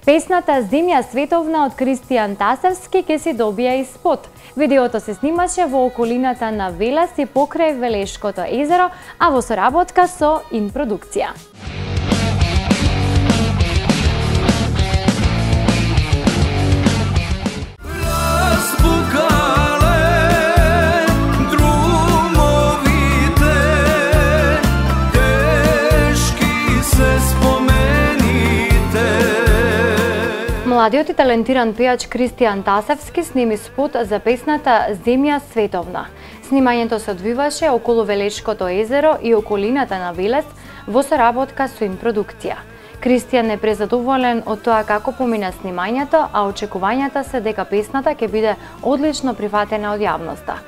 Песната "Земја световна" од Кристијан Тасевски ќе си добија и спот. Видеото се снимаше во околината на Велес и покрај Велешкото езеро, а во соработка со Инпродукција. Младиот и талентиран пејач Кристијан Тасевски сними спот за песната "Земја световна". Снимањето се одвиваше околу Велешкото езеро и околината на Велес во соработка со Инпродукција. Кристијан е презадоволен од тоа како помина снимањето, а очекувањата се дека песната ќе биде одлично прифатена од јавноста.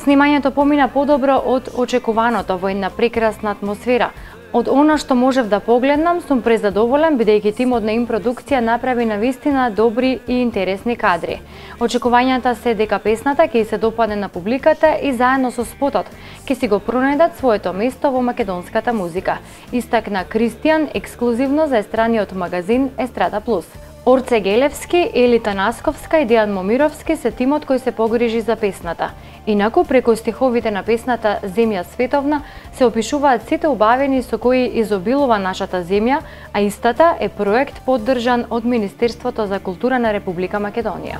Снимањето помина подобро од очекуваното во една прекрасна атмосфера. Од она што можев да погледнам, сум презадоволен бидејќи тимот на Инпродукција направи навистина добри и интересни кадри. Очекувањата се дека песната ќе се допадне на публиката и заедно со спотот ќе си го пронајдат своето место во македонската музика, истакна Кристијан ексклузивно за естраниот магазин Естрада Плюс. Орце Гелевски, Ели Танасковска и Дејан Момировски се тимот кој се погрижи за песната. Инаку, преку стиховите на песната "Земја световна" се опишуваат сите убавини со кои изобилува нашата земја, а истата е проект поддржан од Министерството за култура на Република Македонија.